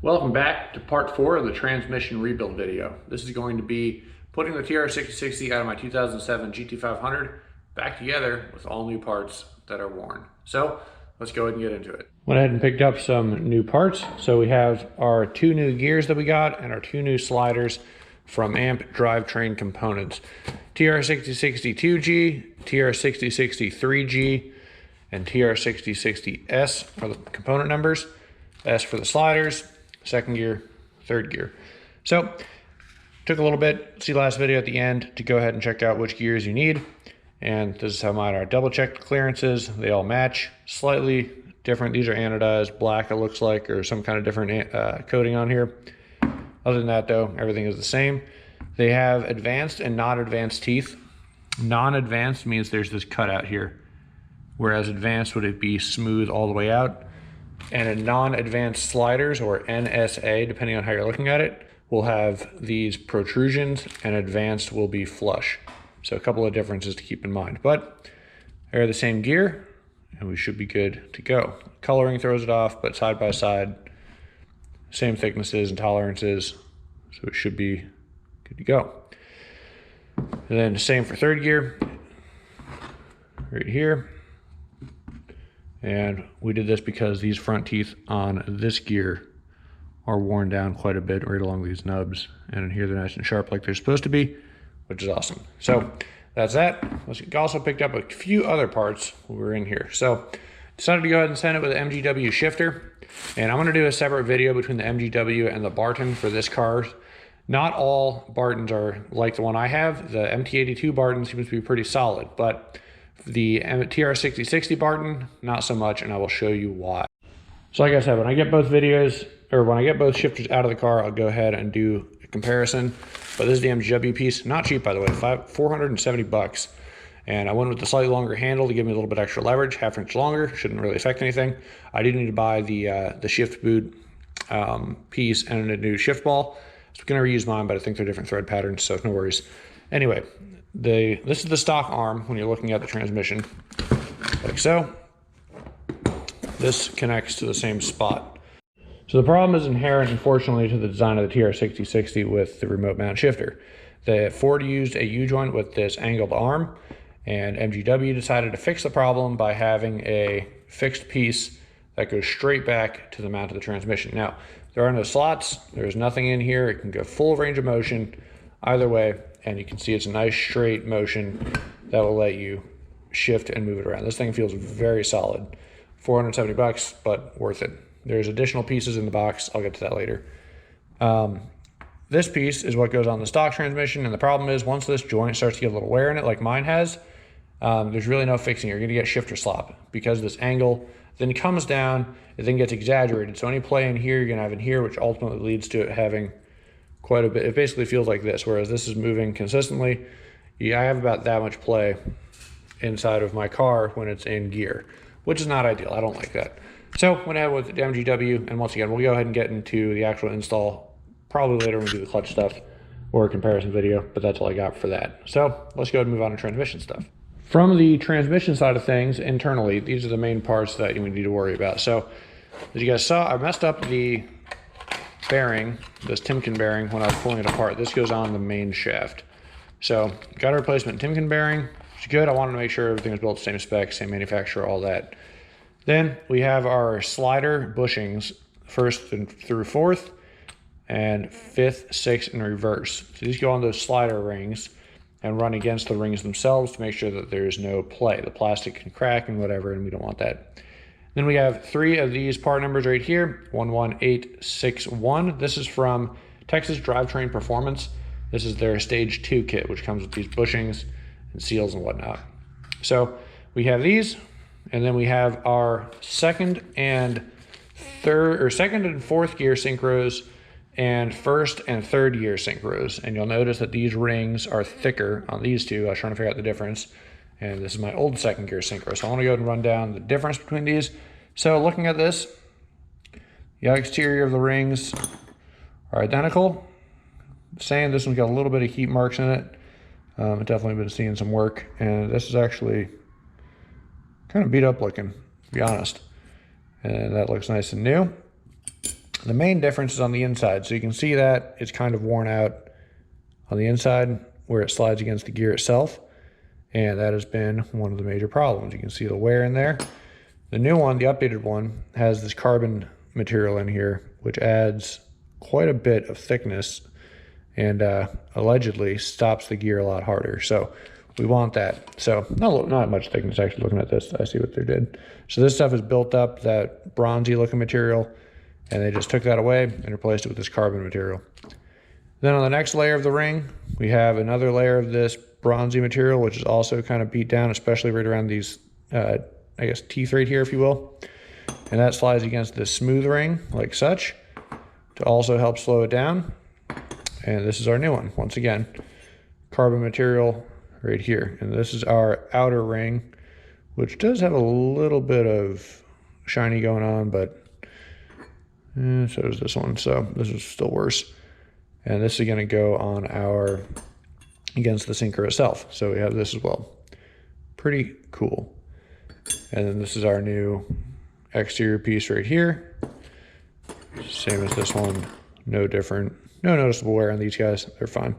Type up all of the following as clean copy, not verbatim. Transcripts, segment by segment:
Welcome back to part 4 of the transmission rebuild video. This is going to be putting the Tr6060 out of my 2007 GT500 back together with all new parts that are worn. So let's go ahead and get into it. Went ahead and picked up some new parts. So we have our 2 new gears that we got and our 2 new sliders from AMP Drivetrain Components. Tr6060 2G, Tr6060 3G, and Tr6060S for the component numbers, S for the sliders, second gear, third gear. So took a little bit, see last video at the end, to go ahead and check out which gears you need. And this is how mine are. Double checked clearances, they all match, slightly different. These are anodized black, it looks like, or some kind of different coating on here. Other than that though, everything is the same. They have advanced and non-advanced teeth. Non-advanced means there's this cutout here, whereas advanced would it be smooth all the way out. And a non-advanced sliders, or NSA, depending on how you're looking at it, will have these protrusions, and advanced will be flush. So a couple of differences to keep in mind, but they're the same gear and we should be good to go. Coloring throws it off, but side by side, same thicknesses and tolerances, so it should be good to go. And then same for third gear, right here. And we did this because these front teeth on this gear are worn down quite a bit right along these nubs. And in here they're nice and sharp like they're supposed to be, which is awesome. So that's that. We also picked up a few other parts when we were in here. So decided to go ahead and send it with an MGW shifter. And I'm gonna do a separate video between the MGW and the Barton for this car. Not all Bartons are like the one I have. The MT82 Barton seems to be pretty solid, but the Tr6060 Barton, not so much, and I will show you why. So like I said, when I get both videos, or when I get both shifters out of the car, I'll go ahead and do a comparison. But this is the MGW piece, not cheap by the way, $470. And I went with the slightly longer handle to give me a little bit extra leverage, ½ inch longer, shouldn't really affect anything. I do need to buy the shift boot piece and a new shift ball. So I'm gonna reuse mine, but I think they're different thread patterns, so no worries. Anyway, this is the stock arm when you're looking at the transmission, like so. This connects to the same spot. So the problem is inherent, unfortunately, to the design of the Tr6060 with the remote mount shifter. The Ford used a U-joint with this angled arm, and MGW decided to fix the problem by having a fixed piece that goes straight back to the mount of the transmission. Now, there are no slots, there's nothing in here, it can go full range of motion either way, and you can see it's a nice straight motion that will let you shift and move it around. This thing feels very solid. $470, but worth it. There's additional pieces in the box, I'll get to that later. This piece is what goes on the stock transmission, and the problem is once this joint starts to get a little wear in it, like mine has, there's really no fixing it. You're gonna get shifter slop because this angle then comes down, it then gets exaggerated. So any play in here, you're gonna have in here, which ultimately leads to it having quite a bit. It basically feels like this, whereas this is moving consistently. Yeah, I have about that much play inside of my car when it's in gear, which is not ideal. I don't like that. So went ahead with the MGW, and once again, we'll go ahead and get into the actual install probably later when we do the clutch stuff or a comparison video, but that's all I got for that. So let's go ahead and move on to transmission stuff. From the transmission side of things, internally, these are the main parts that you need to worry about. So as you guys saw, I messed up the bearing, this Timken bearing, when I was pulling it apart. This goes on the main shaft. So got a replacement Timken bearing, which is good. I wanted to make sure everything was built the same spec, same manufacturer, all that. Then we have our slider bushings, first and through fourth, and fifth, sixth, in reverse. So these go on those slider rings and run against the rings themselves to make sure that there's no play. The plastic can crack and whatever, and we don't want that. Then we have 3 of these part numbers right here, 11861. This is from Texas Drivetrain Performance. This is their stage 2 kit, which comes with these bushings and seals and whatnot. So we have these, and then we have our second and fourth gear synchros and first and third gear synchros. And you'll notice that these rings are thicker on these two. I was trying to figure out the difference. And this is my old second gear synchro. So I want to go ahead and run down the difference between these. So looking at this, the exterior of the rings are identical. Same, this one's got a little bit of heat marks in it. I've definitely been seeing some work. And this is actually kind of beat up looking, to be honest. And that looks nice and new. The main difference is on the inside. So you can see that it's kind of worn out on the inside where it slides against the gear itself. And that has been one of the major problems. You can see the wear in there. The new one, the updated one, has this carbon material in here, which adds quite a bit of thickness and allegedly stops the gear a lot harder. So we want that. So not much thickness, actually. Looking at this, I see what they did. So this stuff is built up, that bronzy looking material, and they just took that away and replaced it with this carbon material. Then on the next layer of the ring, we have another layer of this bronzy material, which is also kind of beat down, especially right around these, I guess, teeth right here, if you will. And that slides against this smooth ring, like such, to also help slow it down. And this is our new one. Once again, carbon material right here. And this is our outer ring, which does have a little bit of shiny going on, but so does this one. So this is still worse. And this is going to go on our, against the synchro itself. So we have this as well. Pretty cool. And then this is our new exterior piece right here. Same as this one, no different. No noticeable wear on these guys, they're fine.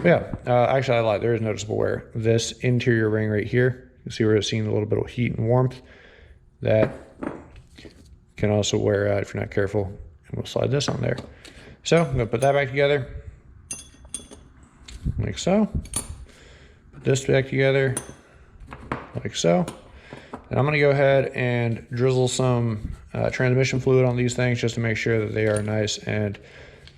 But yeah, actually I lied, there is noticeable wear. This interior ring right here, you can see where it's seeing a little bit of heat and warmth. That can also wear out if you're not careful. And we'll slide this on there. So I'm gonna put that back together, like so. Put this back together, like so. And I'm gonna go ahead and drizzle some transmission fluid on these things just to make sure that they are nice and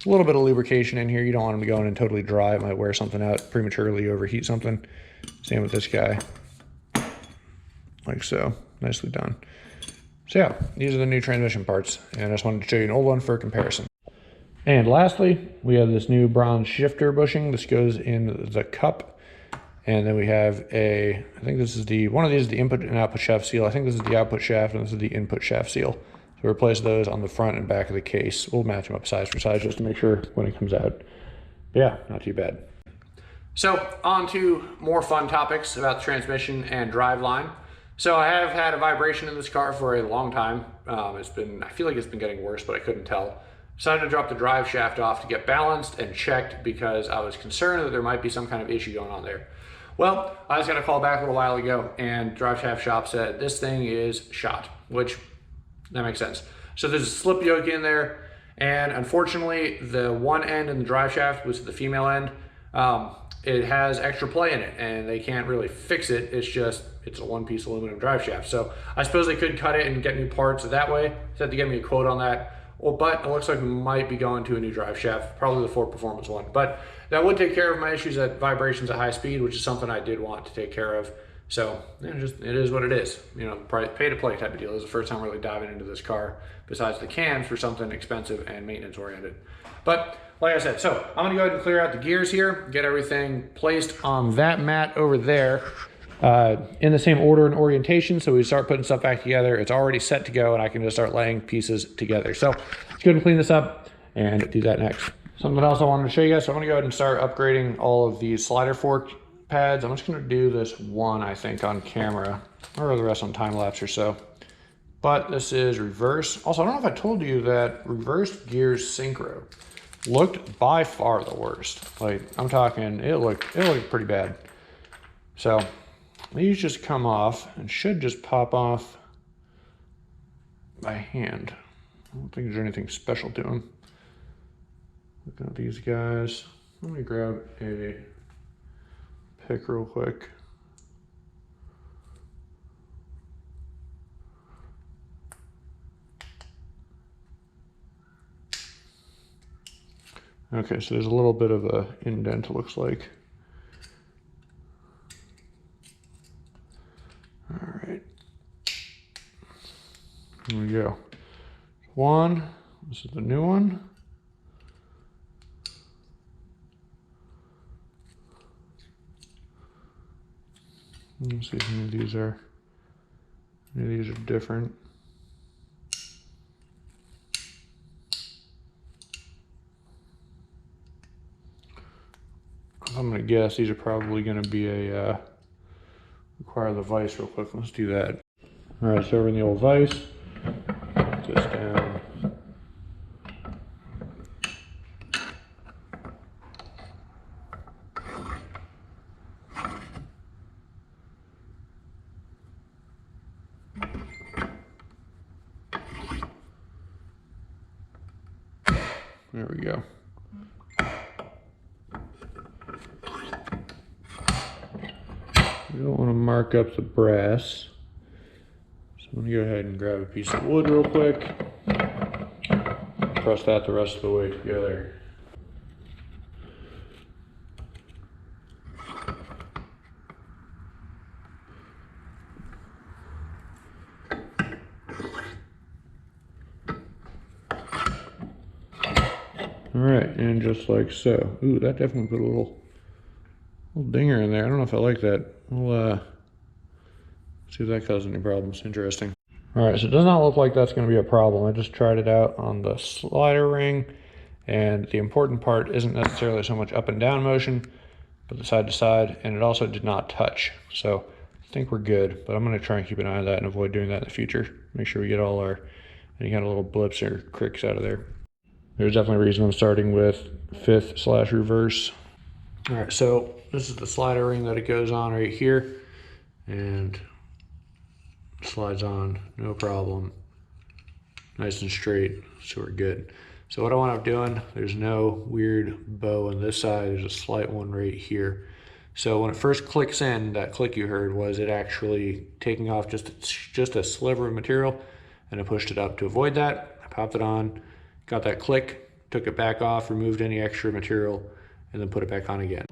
a little bit of lubrication in here. You don't want them to go in and totally dry. It might wear something out prematurely, overheat something. Same with this guy, like so. Nicely done. So yeah, these are the new transmission parts, and I just wanted to show you an old one for comparison. And lastly, we have this new bronze shifter bushing. This goes in the cup. And then we have a, I think this is the, one of these is the input and output shaft seal. I think this is the output shaft and this is the input shaft seal. So we replace those on the front and back of the case. We'll match them up size for size just to make sure when it comes out. But yeah, not too bad. So on to more fun topics about the transmission and drive line. So I have had a vibration in this car for a long time. I feel like it's been getting worse, but I couldn't tell. Decided to drop the drive shaft off to get balanced and checked because I was concerned that there might be some kind of issue going on there. Well, I just got a call back a little while ago and drive shaft shop said this thing is shot, which that makes sense. So there's a slip yoke in there, and unfortunately the one end in the drive shaft, which is the female end, it has extra play in it and they can't really fix it. It's a one-piece aluminum drive shaft. So I suppose they could cut it and get new parts that way. They had to get me a quote on that. Well, but it looks like we might be going to a new drive shaft, probably the Ford Performance one. But that would take care of my issues at vibrations at high speed, which is something I did want to take care of. So it is what it is. You know, pay to play type of deal. This is the first time really diving into this car, besides the cams, for something expensive and maintenance oriented. But like I said, so I'm gonna go ahead and clear out the gears here, get everything placed on that mat over there. In the same order and orientation, so we start putting stuff back together. It's already set to go and I can just start laying pieces together. So let's go ahead and clean this up and do that next. Something else I wanted to show you guys, so I'm gonna go ahead and start upgrading all of these slider fork pads. I'm just gonna do this one, I think, on camera, or the rest on time lapse or so. But this is reverse. Also, I don't know if I told you that reverse gears synchro looked by far the worst. Like, I'm talking, it looked pretty bad. So these just come off and should just pop off by hand. I don't think there's anything special to them. Looking at these guys. Let me grab a pick real quick. Okay, so there's a little bit of a indent, it looks like. All right, here we go. One, this is the new one. Let's see if any of these are different. I'm gonna guess these are probably gonna be a require the vise real quick. Let's do that. All right, so we're in the old vise. Put this down There we go. We don't want to mark up the brass. So I'm going to go ahead and grab a piece of wood real quick. Press that the rest of the way together. All right, and just like so. Ooh, that definitely put a little dinger in there. I don't know if I like that. We'll see if that causes any problems. Interesting. All right, so it does not look like that's going to be a problem. I just tried it out on the slider ring, and the important part isn't necessarily so much up and down motion, but the side to side, and it also did not touch. So I think we're good, but I'm going to try and keep an eye on that and avoid doing that in the future. Make sure we get all our any kind of little blips or cricks out of there. There's definitely a reason I'm starting with 5th / reverse. All right, so this is the slider ring that it goes on right here, and slides on, no problem. Nice and straight, so we're good. So what I want to doing, there's no weird bow on this side, there's a slight one right here. So when it first clicks in, that click you heard was it actually taking off just a sliver of material, and I pushed it up to avoid that. I popped it on, got that click, took it back off, removed any extra material, and then put it back on again.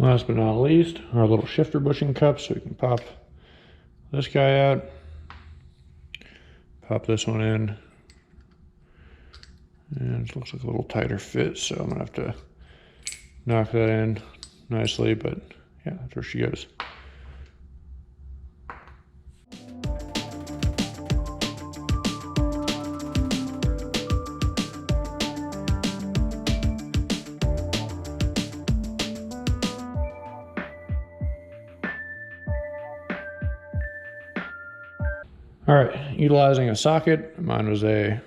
Last but not least, our little shifter bushing cup, so we can pop this guy out, pop this one in, and it looks like a little tighter fit, so I'm gonna have to knock that in nicely, but yeah, that's where she goes. All right, utilizing a socket, mine was a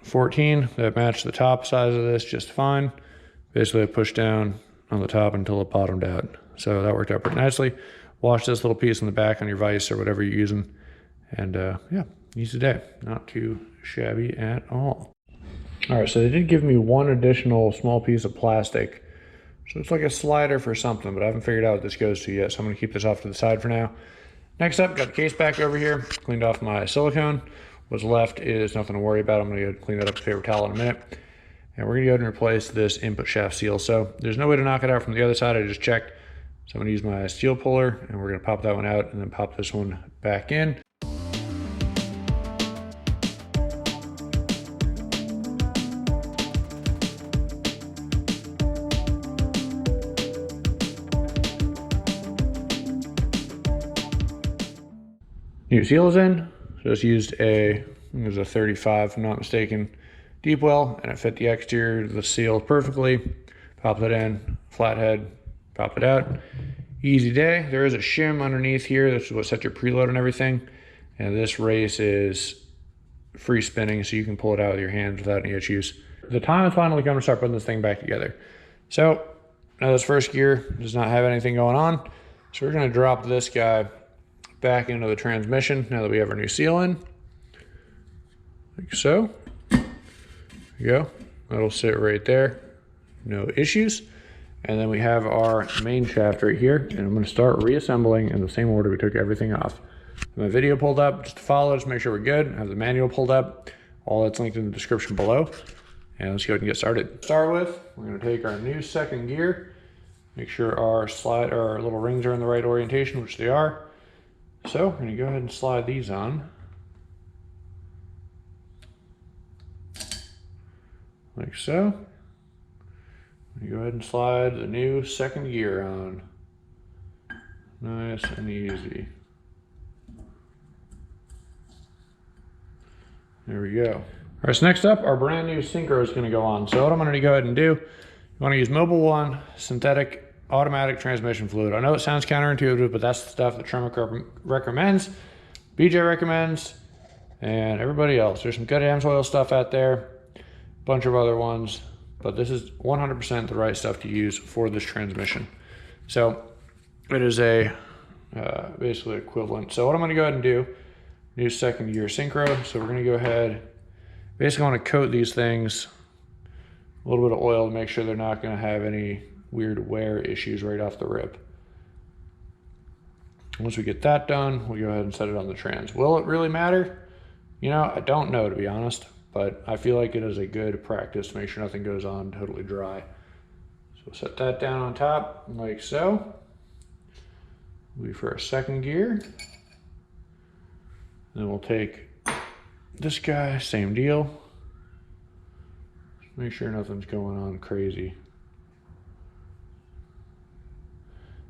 14 that matched the top size of this just fine. Basically I pushed down on the top until it bottomed out. So that worked out pretty nicely. Wash this little piece in the back on your vise or whatever you're using. And yeah, easy day, not too shabby at all. All right, so they did give me one additional small piece of plastic. So it's like a slider for something, but I haven't figured out what this goes to yet. So I'm gonna keep this off to the side for now. Next up, got the case back over here, cleaned off my silicone. What's left is nothing to worry about. I'm gonna go clean that up with a paper towel in a minute. And we're gonna go ahead and replace this input shaft seal. So there's no way to knock it out from the other side, I just checked. So I'm gonna use my steel puller and we're gonna pop that one out and then pop this one back in. New seal is in. Just used I think it was a 35 if I'm not mistaken, deep well, and it fit the exterior of the seal perfectly. Pop it in, flathead, pop it out. Easy day. There is a shim underneath here. This is what sets your preload and everything. And this race is free spinning, so you can pull it out with your hands without any issues. The time has finally come to start putting this thing back together. So now this first gear does not have anything going on. So we're gonna drop this guy back into the transmission now that we have our new seal in, like so. There you go. That'll sit right there, no issues. And then we have our main shaft right here, and I'm going to start reassembling in the same order we took everything off. My video pulled up just to follow, just make sure we're good. I have the manual pulled up. All that's linked in the description below. And let's go ahead and get started. To start with, we're going to take our new second gear, make sure our little rings are in the right orientation, which they are. So we're going to go ahead and slide these on, like so. Go ahead and slide the new second gear on. Nice and easy. There we go. All right, so next up, our brand new synchro is going to go on. So what I'm going to go ahead and do, you want to use Mobil 1 synthetic automatic transmission fluid. I know it sounds counterintuitive, but that's the stuff that Tr6060 recommends, BJ recommends, and everybody else. There's some good AMSOIL stuff out there, a bunch of other ones, but this is 100% the right stuff to use for this transmission. So it is a basically equivalent. So what I'm going to go ahead and do, new second gear synchro. So we're going to go ahead, basically want to coat these things a little bit of oil to make sure they're not going to have any weird wear issues right off the rip. Once we get that done, we'll go ahead and set it on the trans. Will it really matter? You know, I don't know, to be honest, but I feel like it is a good practice to make sure nothing goes on totally dry. So we'll set that down on top like so. Leave for our second gear. Then we'll take this guy, same deal. Make sure nothing's going on crazy.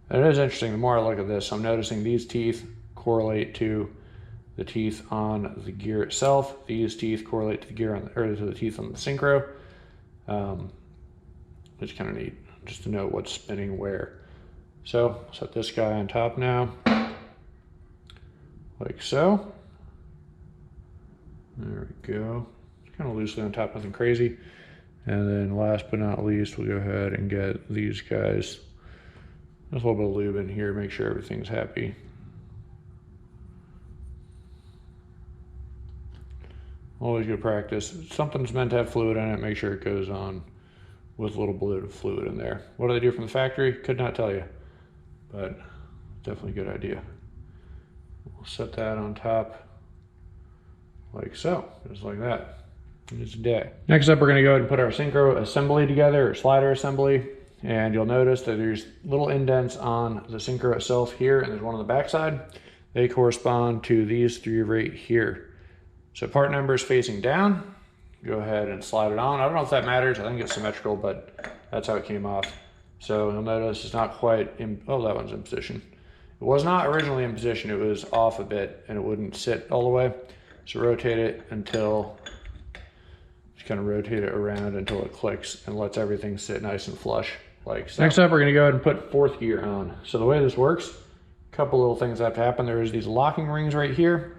And it is interesting, the more I look at this, I'm noticing these teeth correlate to the teeth on the gear itself. These teeth correlate to the gear on the, or to the teeth on the synchro. It's kind of neat just to know what's spinning where. So set this guy on top now, like so. There we go. It's kind of loosely on top, nothing crazy. And then last but not least, we'll go ahead and get these guys. Just a little bit of lube in here, make sure everything's happy. Always good practice. If something's meant to have fluid in it, make sure it goes on with a little bit of fluid in there. What do they do from the factory? Could not tell you, but definitely a good idea. We'll set that on top like so, just like that. It's a day. Next up, we're going to go ahead and put our synchro assembly together, or slider assembly. And you'll notice that there's little indents on the synchro itself here, and there's one on the backside. They correspond to these three right here. So part number is facing down. Go ahead and slide it on. I don't know if that matters. I think it's symmetrical, but that's how it came off. So you'll notice it's not quite in, oh, that one's in position. It was not originally in position. It was off a bit and it wouldn't sit all the way. So rotate it until, just kind of rotate it around until it clicks and lets everything sit nice and flush. Like so. Next up, we're going to go ahead and put fourth gear on. So the way this works, a couple little things have to happen. There's these locking rings right here.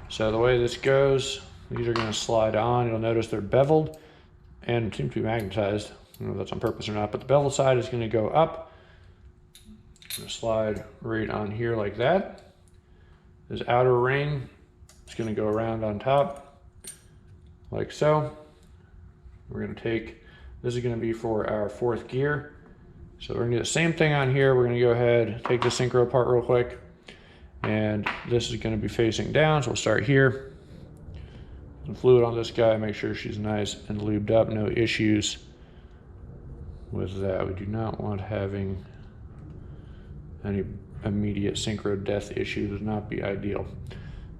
So the way this goes, these are going to slide on. You'll notice they're beveled and seem to be magnetized. I don't know if that's on purpose or not, but the bevel side is going to go up. Going to slide right on here like that. This outer ring is going to go around on top like so. We're going to take, this is going to be for our fourth gear. So we're going to do the same thing on here. We're going to go ahead, take the synchro apart real quick. And this is going to be facing down. So we'll start here. Some fluid on this guy. Make sure she's nice and lubed up. No issues with that. We do not want having any immediate synchro death issues. Would not be ideal.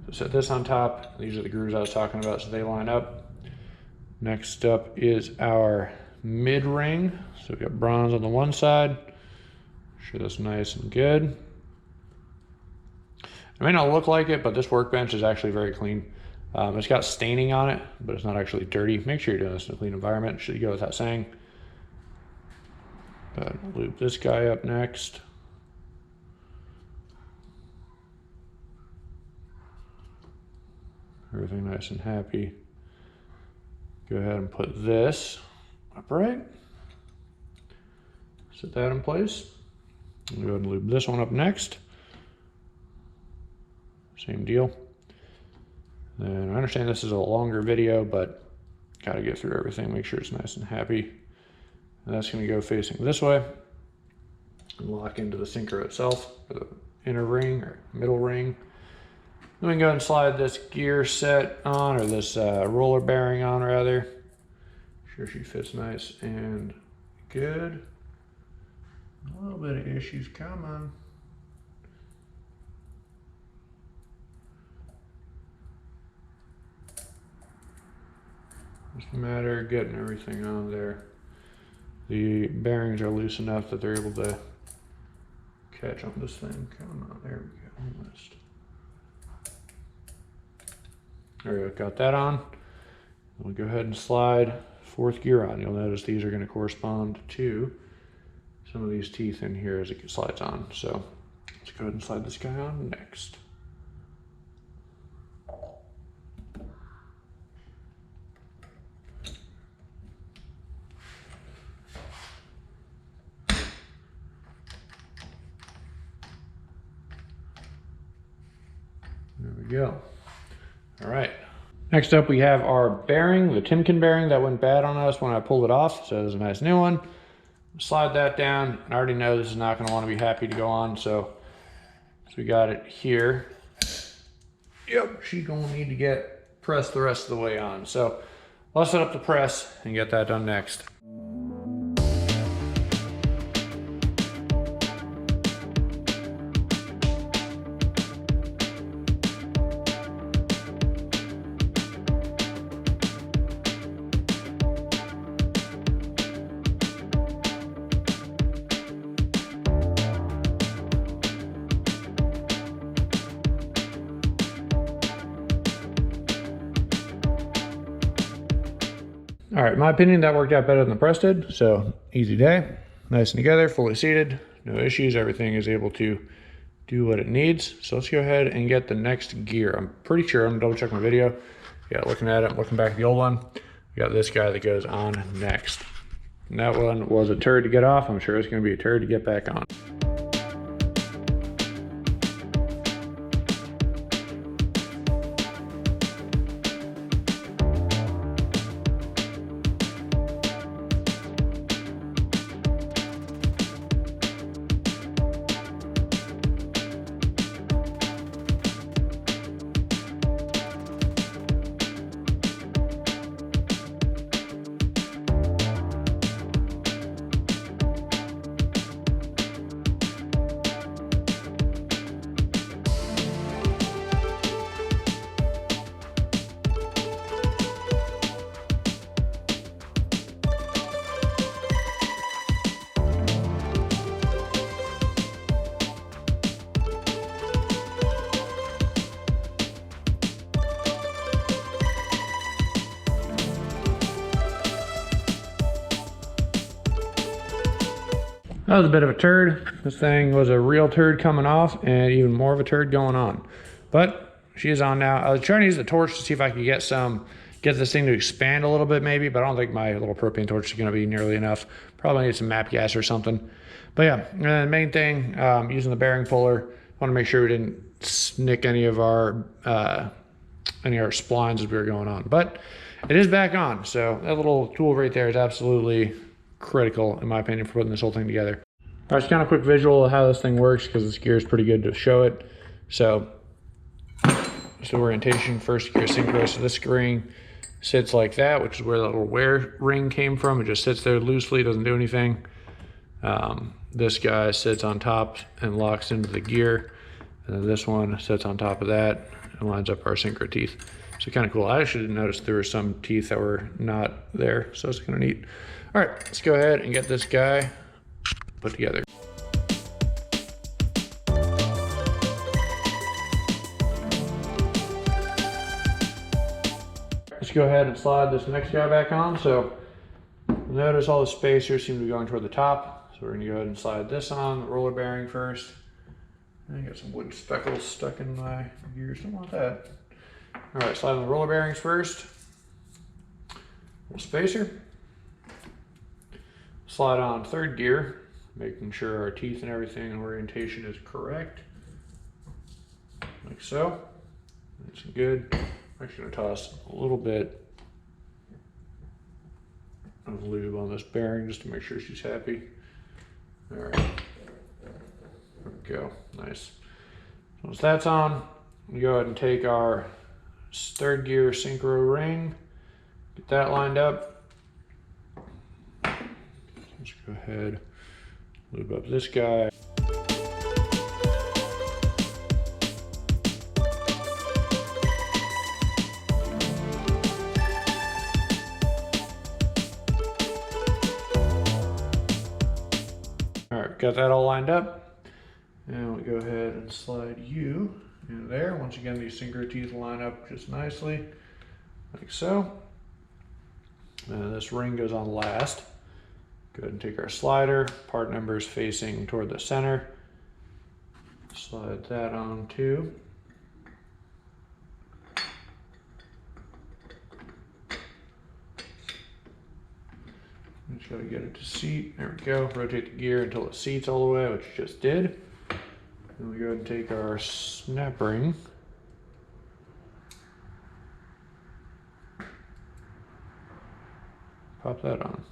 So set this on top. These are the grooves I was talking about, so they line up. Next up is our mid ring. So we got bronze on the one side. Make sure that's nice and good. It may not look like it, but this workbench is actually very clean. It's got staining on it, but it's not actually dirty. Make sure you're doing this in a clean environment. Should go without saying. But loop this guy up next. Everything nice and happy. Go ahead and put this upright. Set that in place. Go ahead and lube this one up next. Same deal. And I understand this is a longer video, but got to get through everything, make sure it's nice and happy. And that's going to go facing this way and lock into the synchro itself, or the inner ring or middle ring. Then we can go ahead and slide this gear set on, or this roller bearing on rather. Make sure she fits nice and good. A little bit of issues, come on. Just a matter of getting everything on there. the bearings are loose enough that they're able to catch on this thing. Come on, there we go, almost. There we go, got that on. We'll go ahead and slide fourth gear on. You'll notice these are going to correspond to some of these teeth in here as it slides on. So let's go ahead and slide this guy on next. There we go. All right. Next up, we have our bearing, the Timken bearing that went bad on us when I pulled it off. So there's a nice new one. Slide that down. I already know this is not going to want to be happy to go on. So we got it here. Yep, she's going to need to get pressed the rest of the way on. So let's set up the press and get that done next. All right, in my opinion, that worked out better than the press did. So easy day, nice and together, fully seated, no issues. Everything is able to do what it needs. So let's go ahead and get the next gear. I'm pretty sure, I'm gonna double check my video. Yeah, looking at it, looking back at the old one, we got this guy that goes on next. And that one was a turd to get off. I'm sure it's gonna be a turd to get back on. That was a bit of a turd. This thing was a real turd coming off and even more of a turd going on. But she is on now. I was trying to use the torch to see if I could get this thing to expand a little bit maybe, but I don't think my little propane torch is gonna be nearly enough. Probably need some MAP gas or something. But yeah, and the main thing, using the bearing puller, want to make sure we didn't nick any of our splines as we were going on. But it is back on, so that little tool right there is absolutely critical, in my opinion, for putting this whole thing together. All right, just kind of a quick visual of how this thing works, because this gear is pretty good to show it. So, just orientation, first gear synchro. So this ring sits like that, which is where that little wear ring came from. It just sits there loosely, doesn't do anything. This guy sits on top and locks into the gear. And then this one sits on top of that and lines up our synchro teeth. So kind of cool. I actually noticed there were some teeth that were not there, so it's kind of neat. All right, let's go ahead and get this guy put together. Let's go ahead and slide this next guy back on. So notice all the spacers seem to be going toward the top. So we're gonna go ahead and slide this on, the roller bearing first. I got some wood speckles stuck in my gears, don't want that. All right, slide on the roller bearings first. Little spacer. Slide on third gear, making sure our teeth and everything and orientation is correct. Like so. Nice and good. I'm actually gonna toss a little bit of lube on this bearing just to make sure she's happy. All right, there we go, nice. Once that's on, we go ahead and take our third gear synchro ring, get that lined up. Let's go ahead, lube up this guy. got that all lined up. And we go ahead and slide you in there. Once again, these synchro teeth line up just nicely, like so. And this ring goes on last. Go ahead and take our slider, part number is facing toward the center. Slide that on too. Just gotta get it to seat. There we go. Rotate the gear until it seats all the way, which it just did. Then we go ahead and take our snap ring. Pop that on.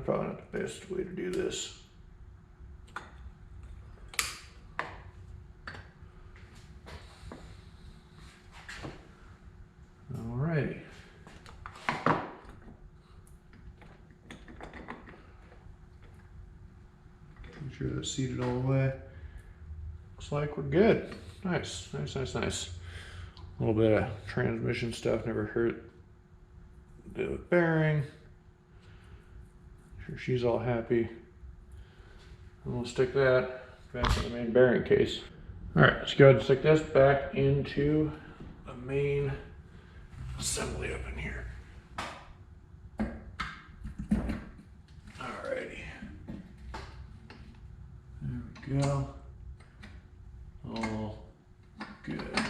Probably not the best way to do this. Alrighty. Make sure that's seated all the way. Looks like we're good. Nice, nice, nice, nice. A little bit of transmission stuff never hurt. A bit of a bearing. Sure she's all happy. And we'll stick that back in the main bearing case. All right, let's go ahead and stick this back into the main assembly up in here. Alrighty. There we go. All good.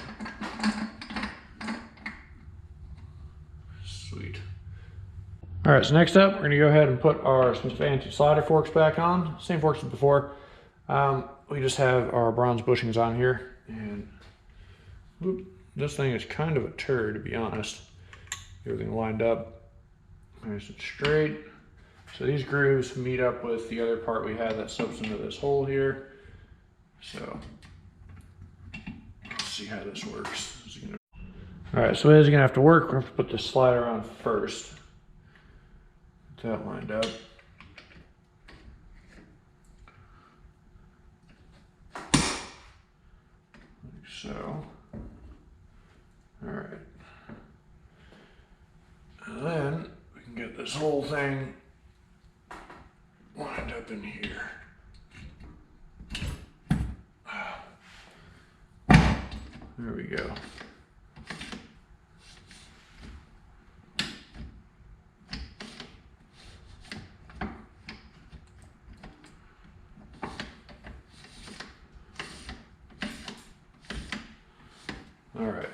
Sweet. All right, so next up, we're gonna go ahead and put our some fancy slider forks back on. Same forks as before. We just have our bronze bushings on here, and whoop, this thing is kind of a turd, to be honest. Everything lined up nice and straight. So these grooves meet up with the other part we had that slips into this hole here. So let's see how this works. All right, so it is gonna have to work. We're gonna have to put the slider on first. Get that lined up. Like so. All right. And then we can get this whole thing lined up in here. There we go. All right,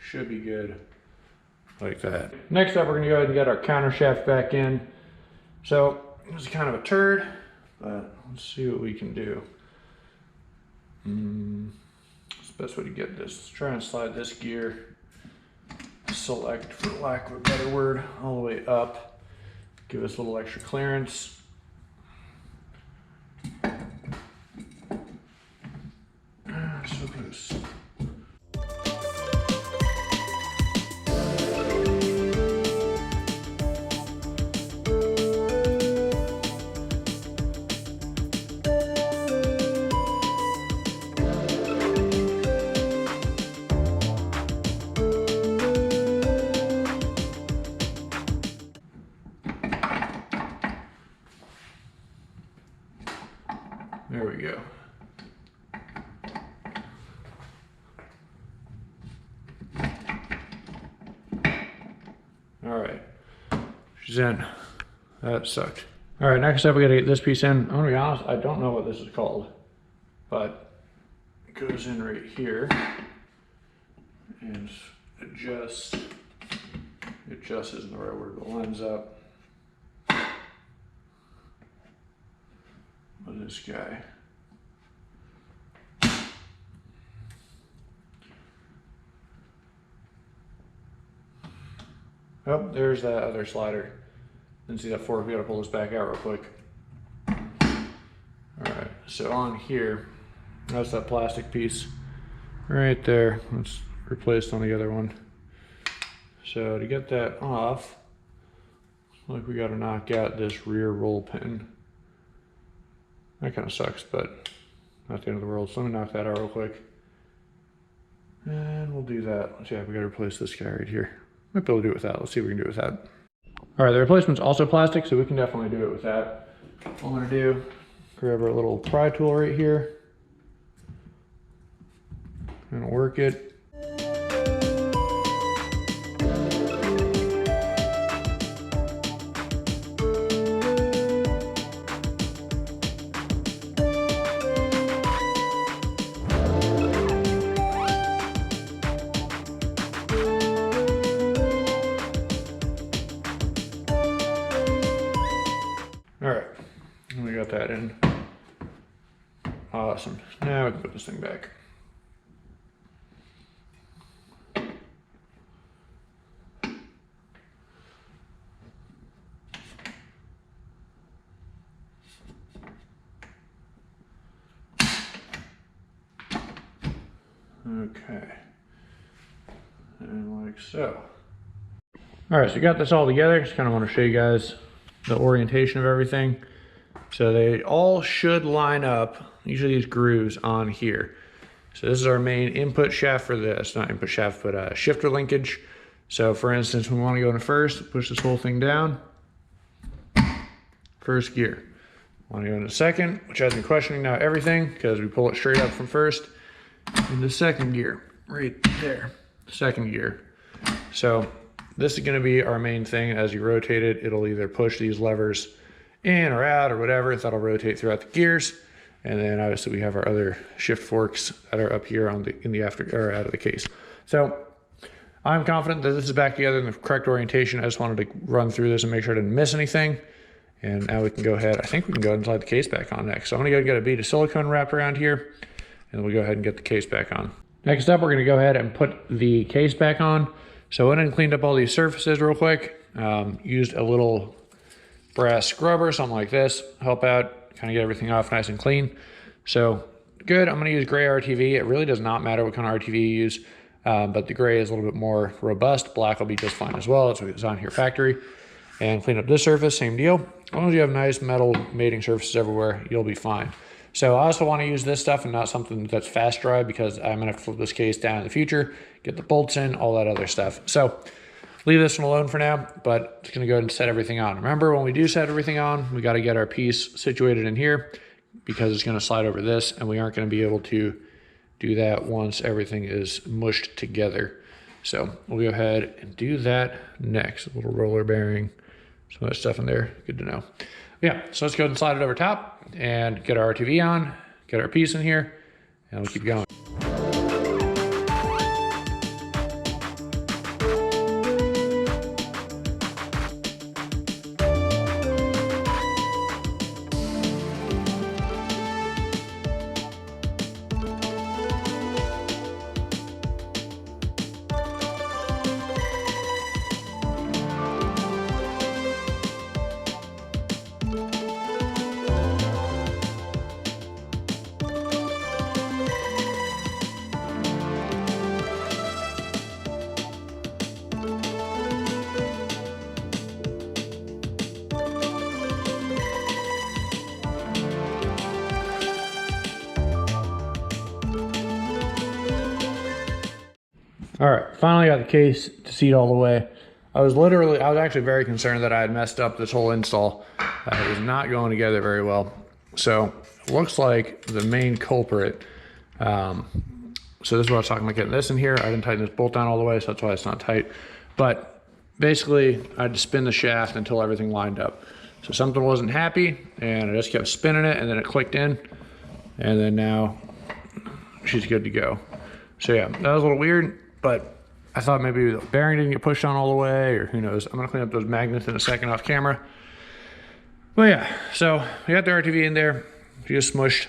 should be good like that. Next up, we're gonna go ahead and get our Countershaft back in. So it was kind of a turd, but let's see what we can do. It's the best way to get this. Let's try and slide this gear, select for lack of a better word, all the way up. Give us a little extra clearance. So close. There we go. All right, she's in. That sucked. All right, next up we gotta get this piece in. I'm gonna be honest, I don't know what this is called, but it goes in right here and adjusts. Adjust isn't the right word, but lines up with this guy. Oh, there's that other slider. Didn't see that fork. We gotta pull this back out real quick. All right, so on here, that's that plastic piece right there. It's replaced on the other one. So to get that off, like we gotta knock out this rear roll pin. That kind of sucks, but not the end of the world. So let me knock that out real quick. And we'll do that. Yeah, we gotta replace this guy right here. Might be able to do it with that. Let's see if we can do it with that. All right, the replacement's also plastic, so we can definitely do it with that. What I'm gonna do, grab our little pry tool right here. I'm gonna work it. All right, we got that in. Awesome. Now we can put this thing back. Okay. And like so. All right, so we got this all together. Just kind of want to show you guys the orientation of everything. So they all should line up, usually these grooves on here. So this is our main input shaft for this, not input shaft, but shifter linkage. So for instance, we want to go into first, push this whole thing down, first gear. Want to go into second, which has me questioning now everything because we pull it straight up from first into second gear, right there, second gear. So this is going to be our main thing. As you rotate it, it'll either push these levers in or out or whatever. That'll rotate throughout the gears. And then obviously we have our other shift forks that are up here on in the after or out of the case. So I'm confident that this is back together in the correct orientation. I just wanted to run through this and make sure I didn't miss anything. And now we can go ahead. I think we can go ahead and slide the case back on next. So I'm going to go get a bead of silicone wrapped around here, and we'll go ahead and get the case back on. Next up, we're going to go ahead and put the case back on. So I went and cleaned up all these surfaces real quick. Used a little brass scrubber, something like this, help out, kind of get everything off nice and clean. So good. I'm going to use gray RTV. It really does not matter what kind of RTV you use, but the gray is a little bit more robust. Black will be just fine as well. That's what it's on here factory. And clean up this surface, same deal. As long as you have nice metal mating surfaces everywhere, you'll be fine. So I also want to use this stuff and not something that's fast dry because I'm going to have to flip this case down in the future, get the bolts in, all that other stuff. So leave this one alone for now, but it's going to go ahead and set everything on. Remember, when we do set everything on, we got to get our piece situated in here because it's going to slide over this, and we aren't going to be able to do that once everything is mushed together. So we'll go ahead and do that next. A little roller bearing, some of that stuff in there, good to know. Yeah, so let's go ahead and slide it over top and get our RTV on, get our piece in here, and we'll keep going. All right, finally got the case to seat all the way. I was actually very concerned that I had messed up this whole install. It was not going together very well. So it looks like the main culprit. So this is what I was talking about, getting this in here. I didn't tighten this bolt down all the way, so that's why it's not tight. But basically, I had to spin the shaft until everything lined up. So something wasn't happy, and I just kept spinning it, and then it clicked in, and then now she's good to go. So yeah, that was a little weird. But I thought maybe the bearing didn't get pushed on all the way, or who knows. I'm gonna clean up those magnets in a second off camera. But yeah, so we got the RTV in there, just smushed,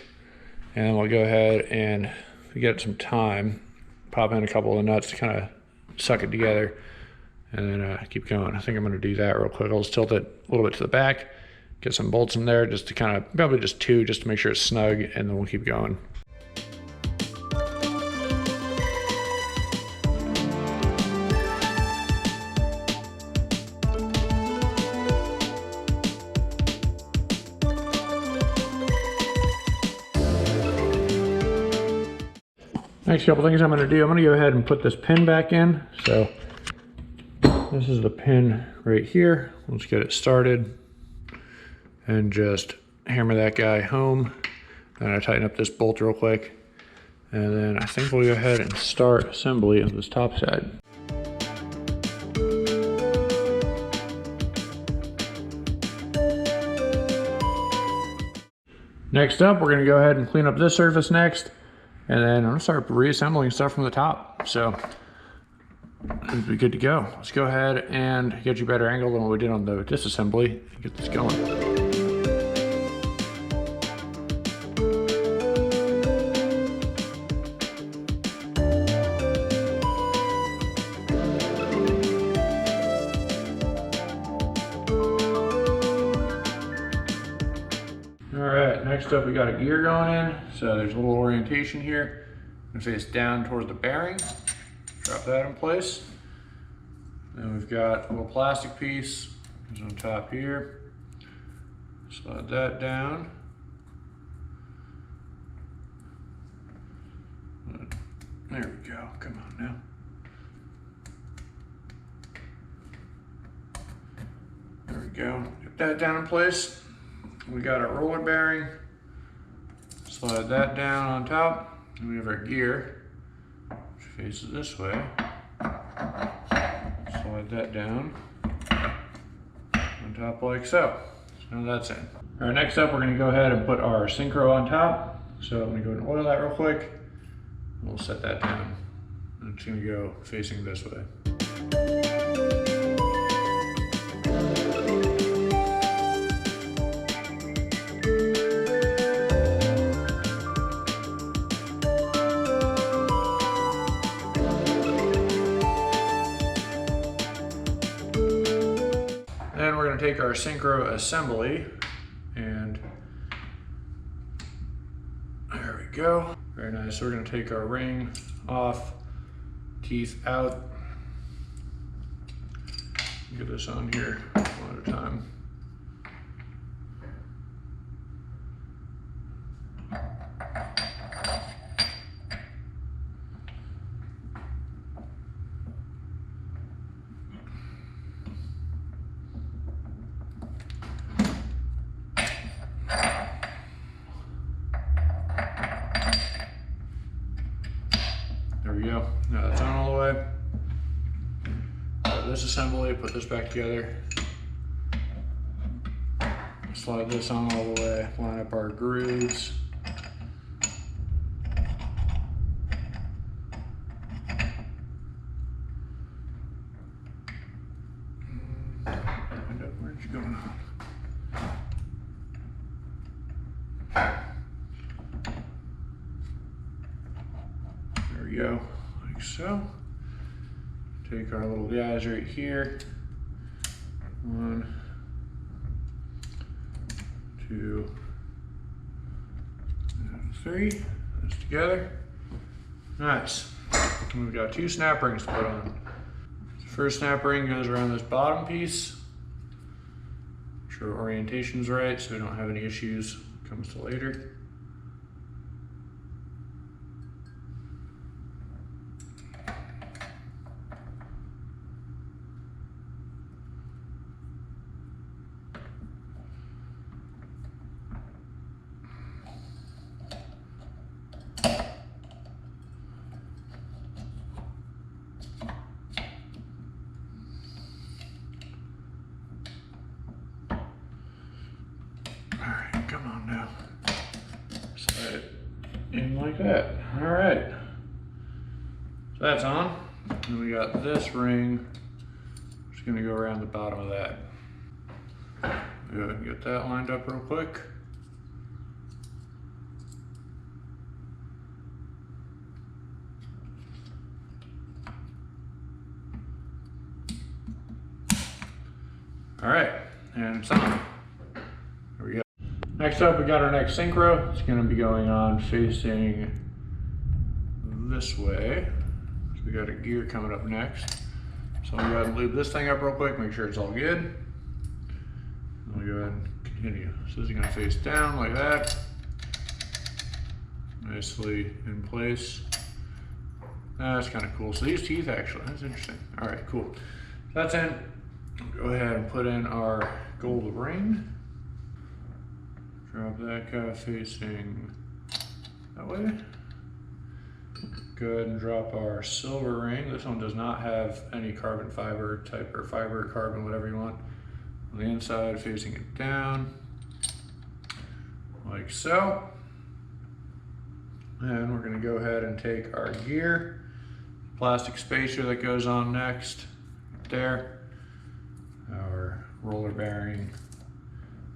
and we'll go ahead and get some time, pop in a couple of the nuts to kind of suck it together, and then keep going. I think I'm gonna do that real quick. I'll just tilt it a little bit to the back, get some bolts in there just to kind of, probably just two, just to make sure it's snug, and then we'll keep going. Next couple things I'm going to do, I'm going to go ahead and put this pin back in. So this is the pin right here. Let's get it started and just hammer that guy home. And I tighten up this bolt real quick. And then I think we'll go ahead and start assembly of this top side. Next up, we're gonna go ahead and clean up this surface next. And then I'm gonna start reassembling stuff from the top. So it'll be good to go. Let's go ahead and get you a better angle than what we did on the disassembly and get this going. Next up, we got a gear going in. So there's a little orientation here. I'm gonna face down toward the bearing. Drop that in place. Then we've got a little plastic piece goes on top here. Slide that down. There we go. Come on now. There we go. Get that down in place. We got our roller bearing. Slide that down on top. And we have our gear, which faces this way. Slide that down on top like so. So now that's in. All right, next up, we're gonna go ahead and put our synchro on top. So I'm gonna go ahead and oil that real quick. And we'll set that down. And it's gonna go facing this way. Then we're going to take our synchro assembly and there we go. Very nice. So we're going to take our ring off, teeth out. Get this on here one at a time. There we go. Now that's on all the way. Got this assembly, put this back together. Slide this on all the way, line up our grooves. Where'd you go now? There we go, like so. Take our little guys right here. 1, 2, and 3. This together. Nice. And we've got 2 snap rings to put on. The first snap ring goes around this bottom piece. Make sure orientation's right so we don't have any issues when it comes to later. Come on now. Slide it in like that. All right. So that's on. And we got this ring. Just gonna go around the bottom of that. Go ahead and get that lined up real quick. All right, and it's on. There we go. Next up, we got our next synchro. It's gonna be going on facing this way. So we got a gear coming up next. So we'll go ahead and lube this thing up real quick, make sure it's all good. And we'll go ahead and continue. So this is gonna face down like that. Nicely in place. That's kind of cool. So these teeth actually, that's interesting. All right, cool. That's in. Go ahead and put in our gold ring. Drop that guy facing that way. Go ahead and drop our silver ring. This one does not have any carbon fiber type, or fiber, carbon, whatever you want. On the inside, facing it down, like so. And we're gonna go ahead and take our gear, plastic spacer that goes on next, right there. Our roller bearing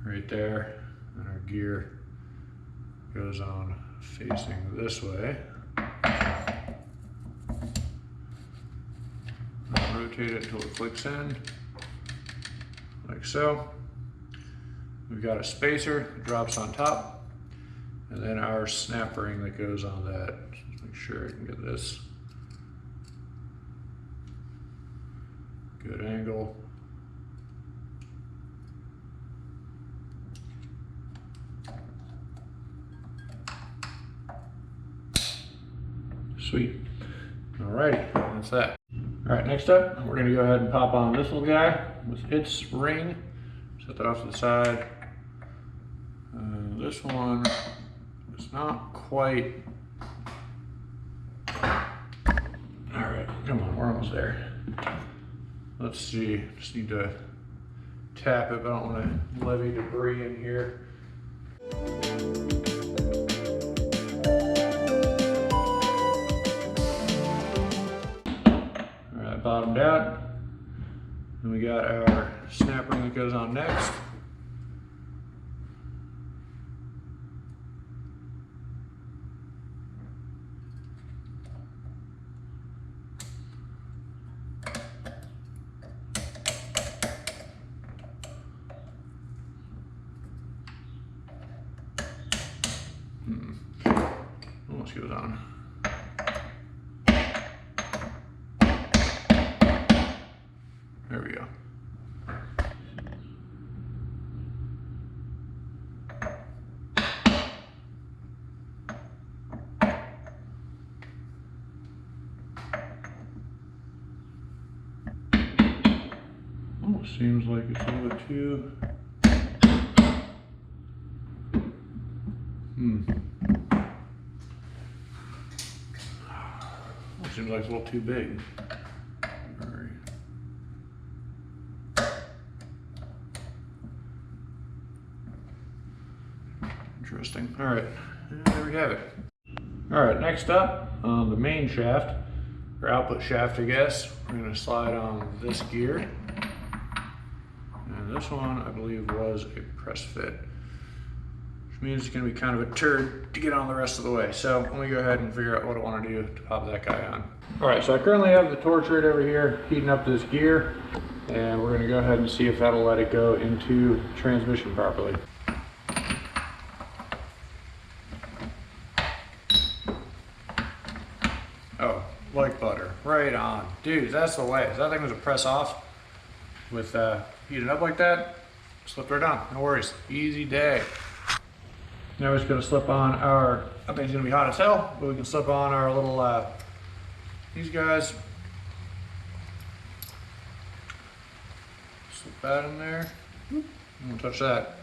right there, and our gear goes on facing this way. Rotate it until it clicks in, like so. We've got a spacer that drops on top, and then our snap ring that goes on that. Just make sure I can get this good angle. Sweet. Alrighty, that's that. Alright, next up, we're gonna go ahead and pop on this little guy with its ring. Set that off to the side. This one is not quite. Alright, come on, we're almost there. Let's see, just need to tap it, but I don't want to levy debris in here. Alright, bottomed out. Then we got our snap ring that goes on next. Almost goes on. There we go. Almost seems like it's a little bit too. Seems like it's a little too big. Right. Interesting. All right, and there we have it. All right, next up on the main shaft, or output shaft, I guess, we're going to slide on this gear. And this one, I believe, was a press fit, which means it's going to be kind of a turd to get on the rest of the way. So let me go ahead and figure out what I want to do to pop that guy on. All right, so I currently have the torch right over here heating up this gear, and we're going to go ahead and see if that'll let it go into transmission properly. Oh, like butter, right on. Dude, that's the way. If that thing was a press off with heating up like that, slipped right on, no worries, easy day. Now we're just going to slip on our, I think it's going to be hot as hell, but we can slip on our little, these guys. Slip that in there. Don't touch that.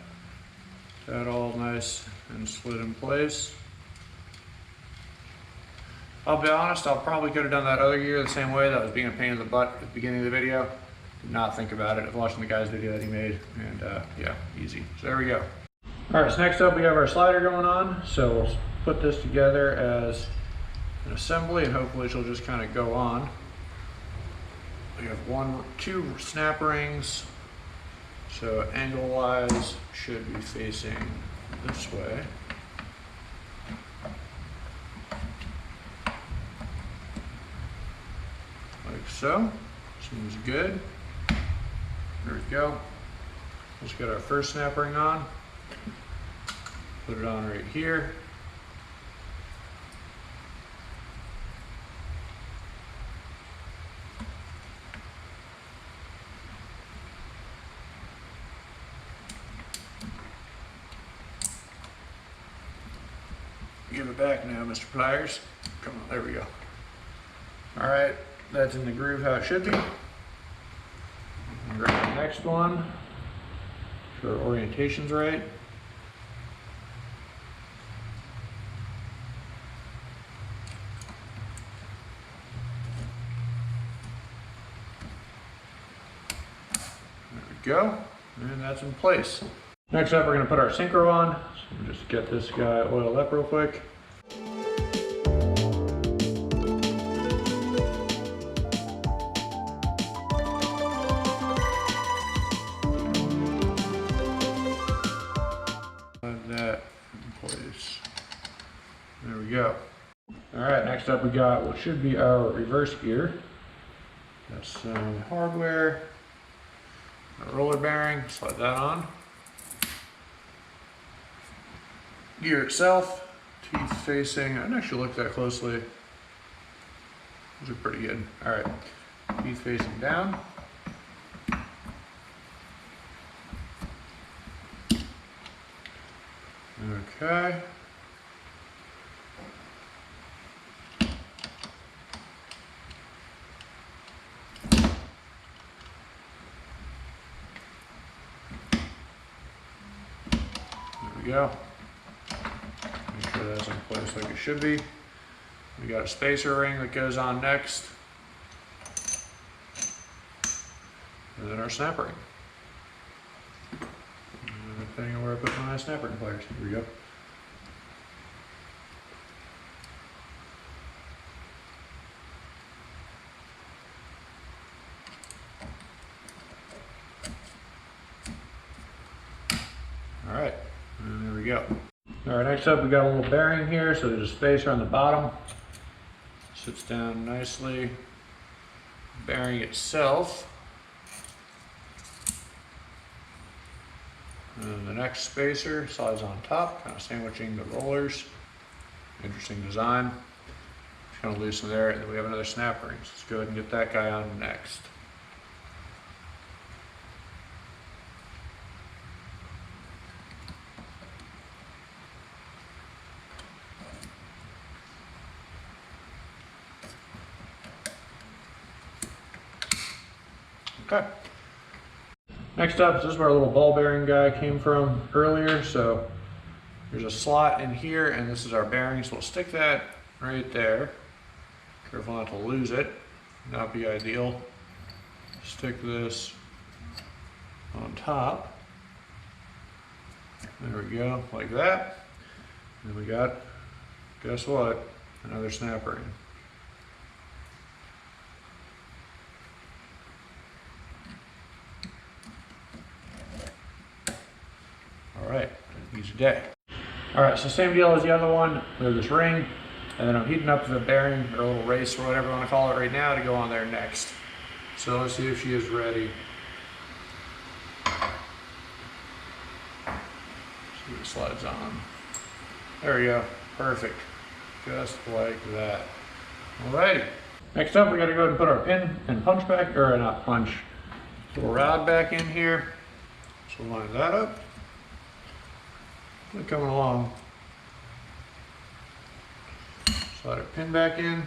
That all nice and slid in place. I'll be honest, I probably could have done that other gear the same way. That was being a pain in the butt at the beginning of the video. Did not think about it. I was watching the guy's video that he made, and yeah, easy. So there we go. All right, so next up we have our slider going on. So we'll put this together as an assembly, and hopefully she'll just kind of go on. We have two snap rings. So angle-wise, should be facing this way. Like so. Seems good. There we go. Let's get our first snap ring on. Put it on right here. Give it back now, Mr. Pliers. Come on, there we go. All right, that's in the groove how it should be. next one. Make sure our orientation's right. There we go, and that's in place. Next up, we're going to put our synchro on. So we'll just get this guy oiled up real quick. That in place. There we go. All right, next up we got what should be our reverse gear. Got some hardware, a roller bearing, slide that on. Gear itself, teeth facing, I didn't actually look that closely. Those are pretty good. All right, teeth facing down. Okay. There we go. Make sure that's in place like it should be. We got a spacer ring that goes on next. And then our snap ring. Depending on where I put my snap ring pliers. Here we go. All right, and there we go. All right, next up we got a little bearing here, so there's a spacer on the bottom. Sits down nicely. Bearing itself. And the next spacer slides on top, kind of sandwiching the rollers. Interesting design. Just kind of loosen there, and then we have another snap ring. So let's go ahead and get that guy on next. Okay. Next up, this is where our little ball bearing guy came from earlier. So there's a slot in here, and this is our bearing. So we'll stick that right there. Careful not to lose it. Not be ideal. Stick this on top. There we go, like that. And we got, guess what? Another snap ring. All right, easy day. All right, so same deal as the other one. We have this ring, and then I'm heating up the bearing, or a little race, or whatever you want to call it right now, to go on there next. So let's see if she is ready. See if it slides on. There we go, perfect. Just like that. All righty. Next up, we gotta go ahead and put our pin and punch back, or not punch, little rod back in here. So line that up. Coming along. Slide our pin back in.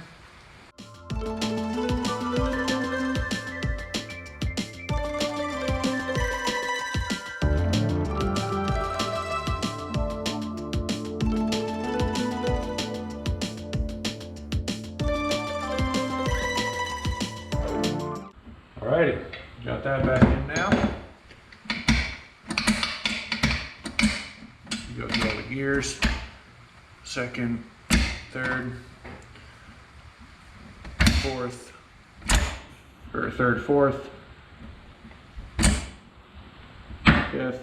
Alrighty, got that back in now. Go through all the gears, second, third, fourth, or third, fourth, fifth,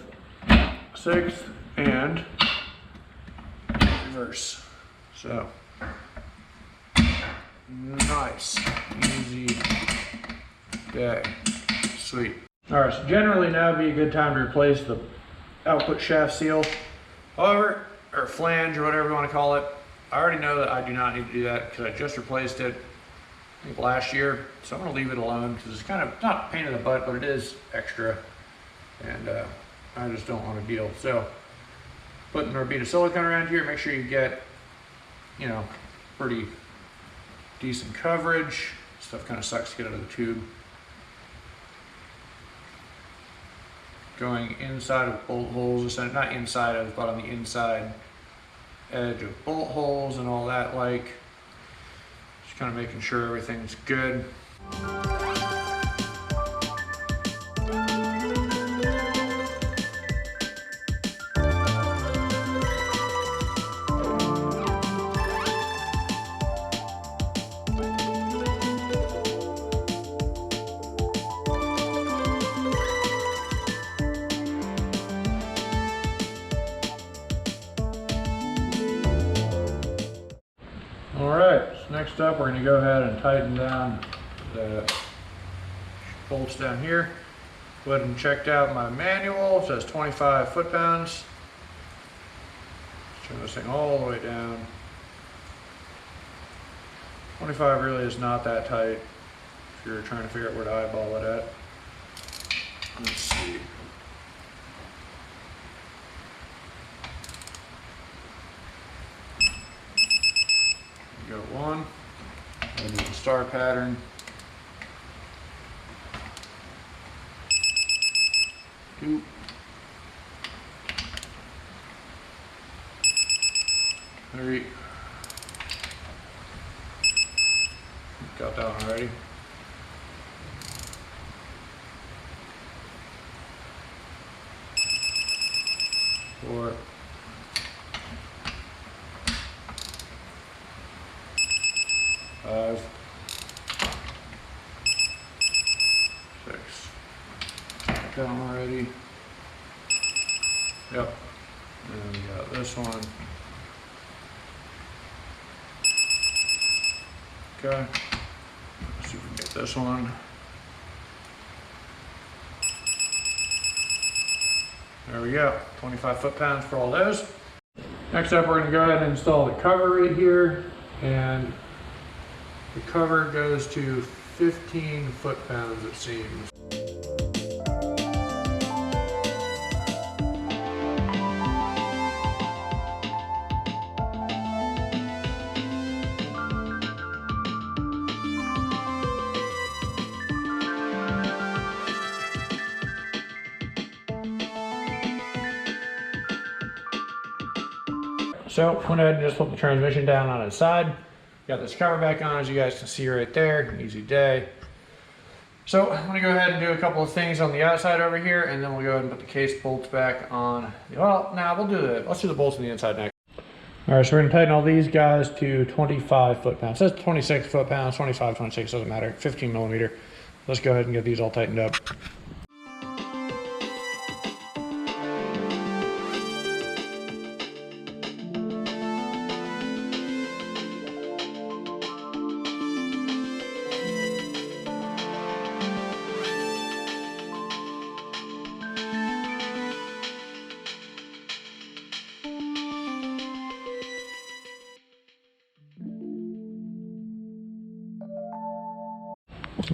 sixth, and reverse. So, nice, easy day, sweet. All right, so generally now would be a good time to replace the output shaft seal. However, or flange, or whatever you want to call it, I already know that I do not need to do that because I just replaced it, I think last year. So I'm going to leave it alone because it's kind of not a pain in the butt, but it is extra, and I just don't want to deal. So putting our bead of silicone around here, make sure you get, you know, pretty decent coverage. Stuff kind of sucks to get out of the tube. going inside of bolt holes, not inside of, but on the inside edge of bolt holes and all that, like just kind of making sure everything's good. Alright, so next up we're going to go ahead and tighten down the bolts down here. Go ahead and check out my manual. It says 25 foot-pounds. Turn this thing all the way down. 25 really is not that tight if you're trying to figure out where to eyeball it at. Let's see. Go one, and do the star pattern. 2. 3. Got that one already. 4. 5. 6. Got that one already. Yep. And then we got this one. Okay. Let's see if we can get this one. There we go. 25 foot-pounds for all those. Next up, we're going to go ahead and install the cover right here. And the cover goes to 15 foot-pounds, it seems. So went ahead and just put the transmission down on its side. Got this cover back on, as you guys can see right there. Easy day. So I'm gonna go ahead and do a couple of things on the outside over here, and then we'll go ahead and put the case bolts back on. Well, now let's do the bolts on the inside next. All right, so we're gonna tighten all these guys to 25 foot-pounds. It says 26 foot-pounds, 25, 26, doesn't matter, 15 millimeter. Let's go ahead and get these all tightened up.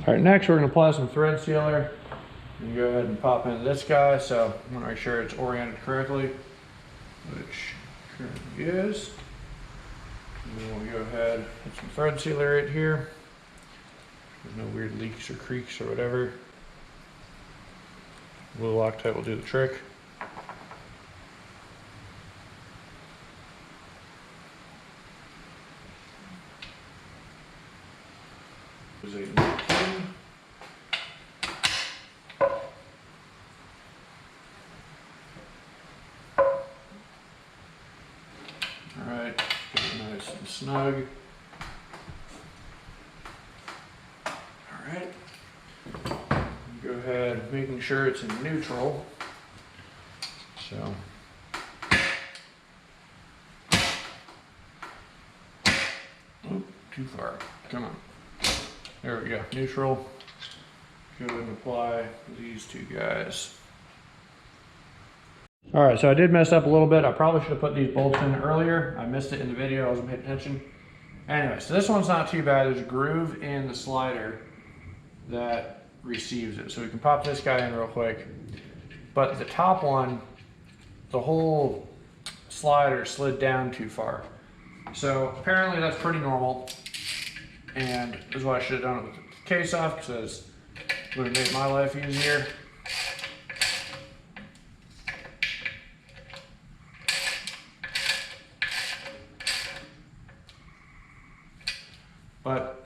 All right, next we're going to apply some thread sealer. You go ahead and pop into this guy, so I'm going to make sure it's oriented correctly, which currently is. And then we'll go ahead and put some thread sealer right here. There's no weird leaks or creaks or whatever. Glue Loctite will do the trick. Alright, get it nice and snug. Alright, go ahead, making sure it's in neutral. So, oop, too far, come on. There we go, neutral. Go ahead and apply these two guys. All right, so I did mess up a little bit. I probably should have put these bolts in earlier. I missed it in the video, I wasn't paying attention. Anyway, so this one's not too bad. There's a groove in the slider that receives it. So we can pop this guy in real quick. But the top one, the whole slider slid down too far. So apparently that's pretty normal. And this is what I should have done with the case off, because it would have made my life easier.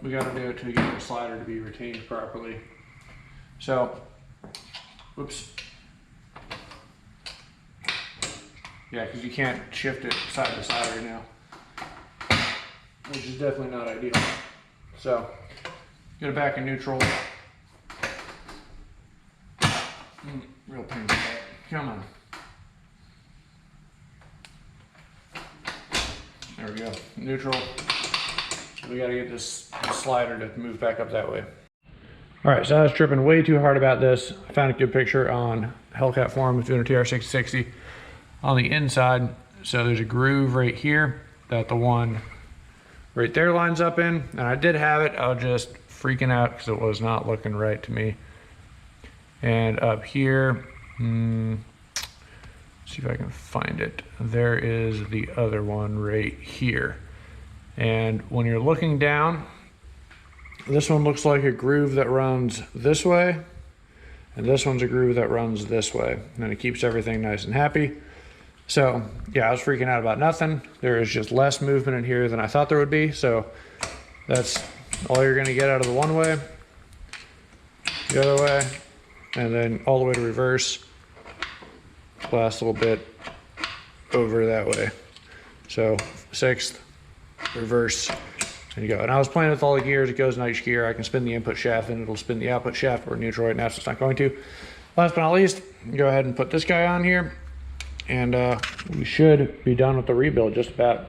we got to do it to get the slider to be retained properly. So, whoops. Yeah, because you can't shift it side to side right now, which is definitely not ideal. So, get it back in neutral. Real pain in the butt. Come on. There we go. Neutral. We got to get this slider to move back up that way. All right, so I was tripping way too hard about this. I found a good picture on Hellcat forums doing a Tr6060 on the inside. So there's a groove right here that the one right there lines up in. And I did have it. I was just freaking out because it was not looking right to me. And up here, see if I can find it. There is the other one right here. And when you're looking down, this one looks like a groove that runs this way, and this one's a groove that runs this way, and it keeps everything nice and happy. So yeah, I was freaking out about nothing. There is just less movement in here than I thought there would be, so that's all you're gonna get out of the one way, the other way, and then all the way to reverse, last little bit over that way. So sixth, reverse, and you go. And I was playing with all the gears. It goes in each gear. I can spin the input shaft and it'll spin the output shaft. We're neutral right now, so it's not going to. Last but not least, go ahead and put this guy on here, and we should be done with the rebuild just about.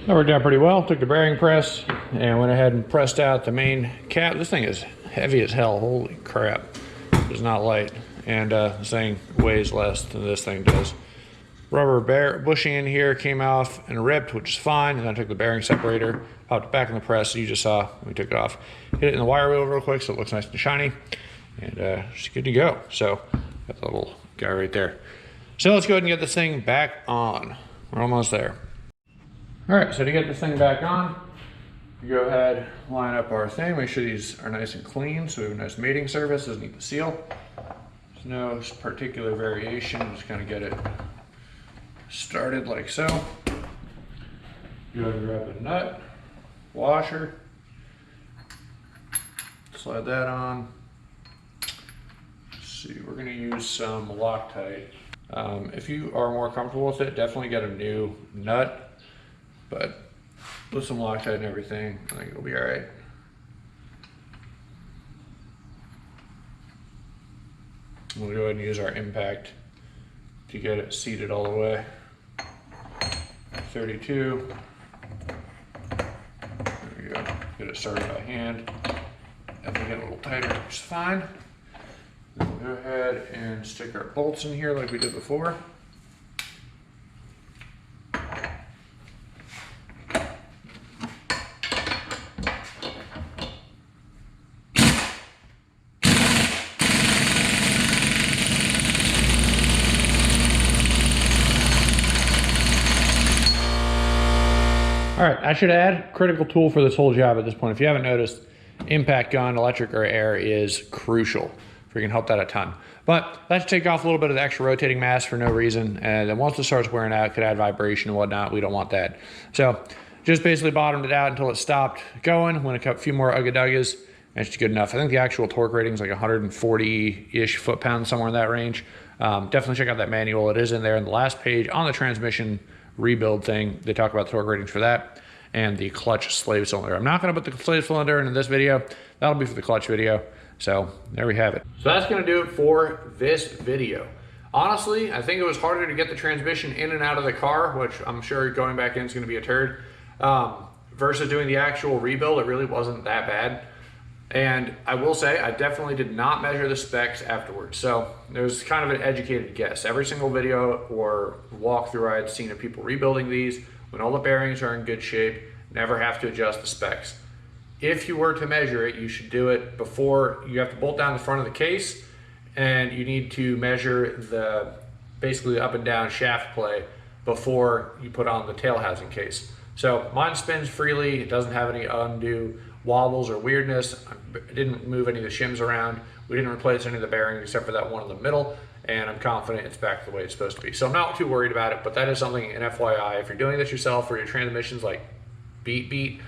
That worked out pretty well. Took the bearing press and went ahead and pressed out the main cap. This thing is heavy as hell. Holy crap. It's not light. And this thing weighs less than this thing does. Rubber bushing in here came off and ripped, which is fine. And then I took the bearing separator, popped it back in the press. You just saw when we took it off. Hit it in the wire wheel real quick so it looks nice and shiny. And it's good to go. So got the little guy right there. So let's go ahead and get this thing back on. We're almost there. All right, so to get this thing back on, we go ahead, line up our thing, make sure these are nice and clean so we have a nice mating surface, doesn't need the seal. There's no particular variation, just kind of get it started like so. Go ahead and grab the nut, washer, slide that on. Let's see, we're gonna use some Loctite. If you are more comfortable with it, definitely get a new nut. But with some Loctite and everything, I think it'll be all right. We'll go ahead and use our impact to get it seated all the way. 32. There we go. Get it started by hand. Definitely get a little tighter, which is fine. Then we'll go ahead and stick our bolts in here like we did before. All right, I should add, critical tool for this whole job at this point. If you haven't noticed, impact gun, electric or air is crucial. We can help that a ton. But let's take off a little bit of the extra rotating mass for no reason. And then once it starts wearing out, it could add vibration and whatnot. We don't want that. So just basically bottomed it out until it stopped going. Went a few more ugga-duggas, and it's good enough. I think the actual torque rating is like 140-ish foot-pounds, somewhere in that range. Definitely check out that manual. It is in there in the last page on the transmission rebuild thing. They talk about the torque ratings for that and the clutch slave cylinder. I'm not going to put the slave cylinder in this video. That'll be for the clutch video. So there we have it. So that's going to do it for this video. Honestly, I think it was harder to get the transmission in and out of the car, which I'm sure going back in is going to be a turd, versus doing the actual rebuild. It really wasn't that bad. And I will say, I definitely did not measure the specs afterwards. So there's kind of an educated guess. Every single video or walkthrough I had seen of people rebuilding these, when all the bearings are in good shape, never have to adjust the specs. If you were to measure it, you should do it before. You have to bolt down the front of the case, and you need to measure basically the up and down shaft play before you put on the tail housing case. So mine spins freely. It doesn't have any undue wobbles or weirdness. I didn't move any of the shims around. We didn't replace any of the bearings except for that one in the middle, and I'm confident it's back the way it's supposed to be. So I'm not too worried about it, but that is something, an FYI, if you're doing this yourself or your transmission's like beat,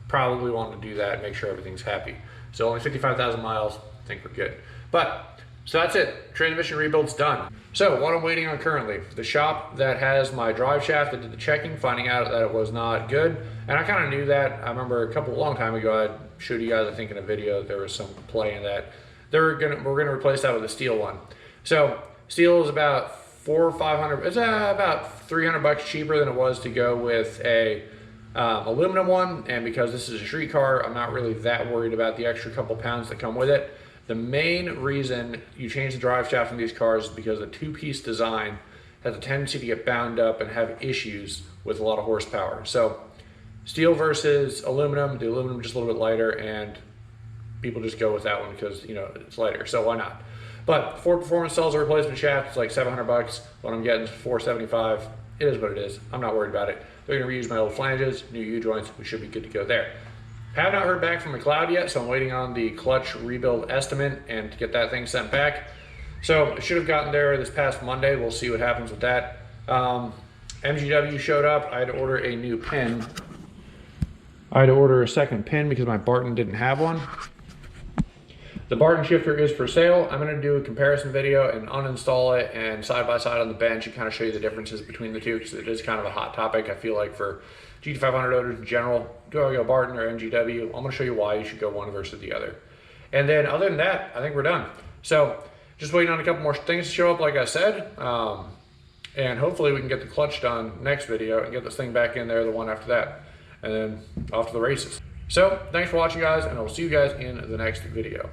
probably want to do that and make sure everything's happy. So only 55,000 miles, I think we're good. So that's it, transmission rebuild's done. So what I'm waiting on currently, the shop that has my drive shaft that did the checking, finding out that it was not good. And I kind of knew that. I remember a long time ago, I showed you guys, I think in a video, there was some play in that. We're gonna replace that with a steel one. So steel is about $400 or $500, it's about $300 cheaper than it was to go with a aluminum one. And because this is a street car, I'm not really that worried about the extra couple pounds that come with it. The main reason you change the drive shaft in these cars is because the two-piece design has a tendency to get bound up and have issues with a lot of horsepower. So steel versus aluminum, the aluminum just a little bit lighter, and people just go with that one because, you know, it's lighter, so why not? But Ford Performance sells a replacement shaft. It's like $700. What I'm getting is $475. It is what it is. I'm not worried about it. They're gonna reuse my old flanges, new U-joints. We should be good to go there. Have not heard back from McLeod yet, so I'm waiting on the clutch rebuild estimate and to get that thing sent back. So I should have gotten there this past Monday. We'll see what happens with that. MGW showed up. I had to order a new pin. I had to order a second pin because my Barton didn't have one. The Barton shifter is for sale. I'm going to do a comparison video and uninstall it and side by side on the bench and kind of show you the differences between the two, because it is kind of a hot topic. I feel like for GT500 owners in general, do I go Barton or MGW? I'm going to show you why you should go one versus the other. And then other than that, I think we're done. So just waiting on a couple more things to show up, like I said. And hopefully we can get the clutch done next video and get this thing back in there, the one after that. And then off to the races. So thanks for watching, guys, and I'll see you guys in the next video.